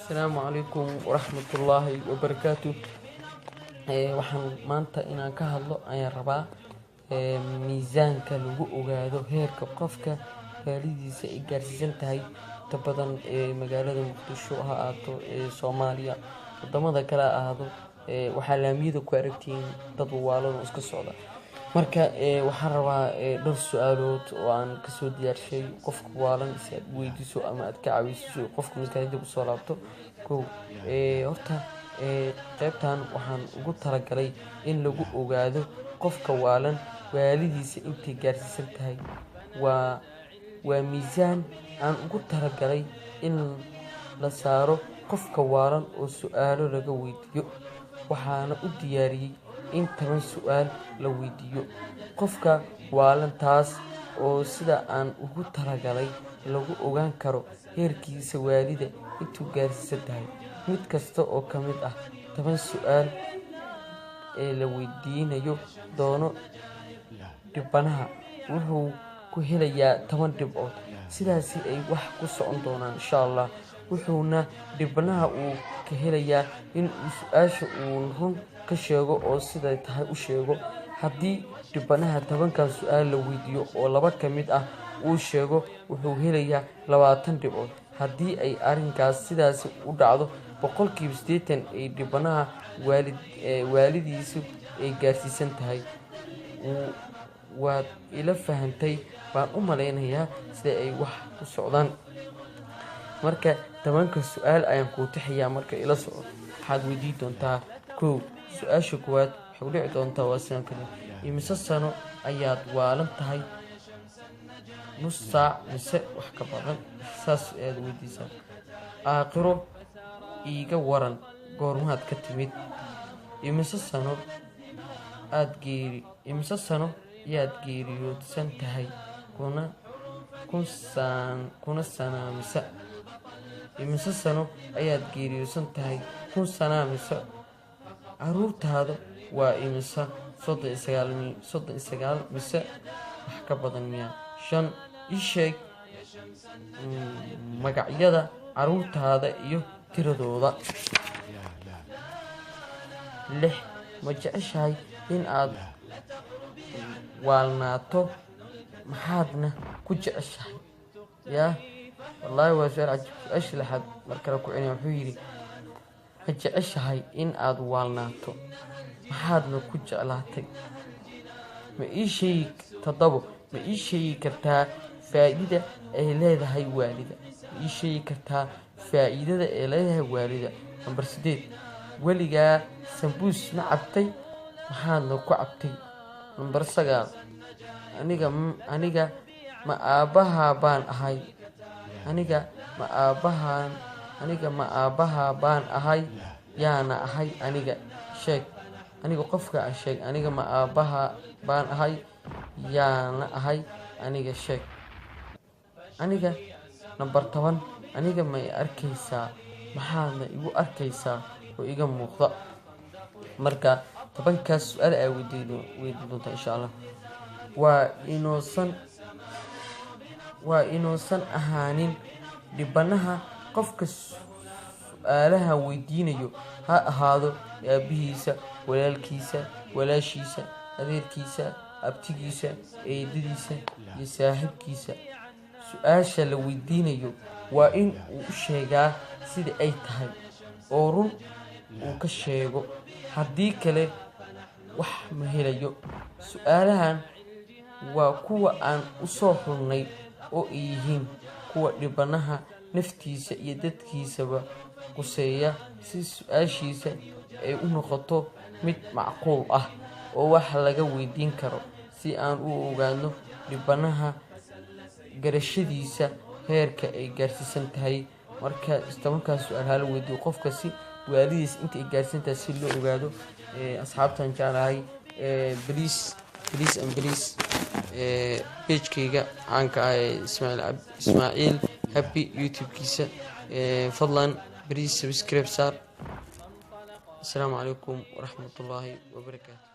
السلام عليكم ورحمة الله وبركاته. waxaan maanta inaan ka hadlo ayaan rabaa miisaanka lagu ogaado heerka qofka gaaridiisa ay gaarsiisan tahay inta badan magaalada Muqdisho ha ahaato Soomaaliya wadamada kale ha ahaado waxaa laamiyada ku aragtiin dad waalan oo iska socda. Marka waxaan rabaa dhowr su'aalood oo aan ka soo diyaarshay qofka waalan si aad weydiiso ama aad ka caawiso qofka maskaxdiisa ku soo laabto. Horta qaybtan waxaan ugu talagalay in lagu ogaado qofka waalan waalidiisa intay gaarsiisan tahay. waa miisaan aan ugu talagalay in la saaro qofka waalan oo su'aalo laga weydiiyo. Waxaana u diyaariyey in 10 su'aal la weydiiyo qofka waalan, taas oo sida aan ugu talagalay lagu ogaan karo heerkiisa waalida intuu gaarsiisan tahay. Mid kasta oo ka mid ah 10 su'aal la weydiinayo doono dhibanaha wuxuu ku helayaa 10 dhibcood. Sidaasi ay wax ku socon doonaan insha Allah. Wuxuuna dhibanaha uu ka helayaa in su'aasha uu run ka sheego oo siday tahay u sheego. Haddii dhibanaha 10 su'aal la weydiiyo oo 2 ka mid ah uu sheego, wuxuu helayaa 20 dhibcood. Haddii ay arrinkaas sidaas u dhacdo, 80% ay dhibanaha waalidiisu ay gaarsiisan tahay. Waad ila fahantay baan u maleynayaa sida ay wax u socdaan. Marka 10 su'aal ayaan ku taxayaa marka ila socod. Waxaad weydiin doontaa su'aasha koowaad waxay u dhici doontaa waa sidan kale: imise sano ayaad waalan tahay? Nus saac mise wax ka badan? Saas ayaad weydiisaa. Aakhiro iiga waran goormaad ka timid? Imise sano ayaad geeriyoodsan tahay? Kuna sana mise? Imise sano ayaad geeriyoodsan tahay? Kun sana mise? Caruurtaada waa imise? 39 mise wax ka badan miya? 5 ii sheeg magacyada caruurtaada iyo tiradooda. 6 ma jeceshahay in aad waalnaato? Maxaadna ku jeceshahay? Wallaahi waa su'aal cajiib. Su'aasha lixaad markale ku celin wuxuu yiri ma jeceshahay in aad waalnaato? Maxaadna ku jeclaatay? Ma ii sheegi kartaa faa'iidada ay leedahay waalida? Number 8 weligaa sambuus ma cabtay? Maxaadna ku cabtay? Number 9 aniga ma aabbaha baan ahay? Yaana ahay aniga? Sheeg. Aniga qofka aan sheeg. Aniga ma aabbaha baan ahay? Yaana ahay aniga? Sheeg. Aniga. Number 10 aniga ma i arkaysaa? Maxaadna igu arkaysaa oo iga muuqda? Marka 10 su'aal ay weydiin doontaa insha Allah. Waa inuusan ahaanin dhibanaha qofka su'aalaha weydiinayo ha ahaado aabihiisa, walaalkiisa, walaashiisa, adeerkiisa, abtigiisa, eedadiisa iyo saaxiibkiisa. Su'aasha la weydiinayo waa in uu sheegaa sida ay tahay oo run uu ka sheego. Haddii kale wax ma helayo. Su'aalahan waa kuwa aan u soo xulnay oo ay yihiin kuwa dhibanaha naftiisa iyo dadkiisaba quseeya si su'aashiisa ay u noqoto mid macquul ah oo wax laga weydiin karo si aan u ogaano dhibanaha garashadiisa heerka ay gaarsiisan tahay. Marka 10 su'aal la weydiiyo qofka si waalidiisa inta ay gaarsiisan tahay si loo ogaado. Asxaabtan jeclahay please page-kayga caanka ah Ismaaciil Happy YouTube-kiisa fadlan please subscribe saar. Assalaamu calaykum waraxmatullaahi wabarakaatuh.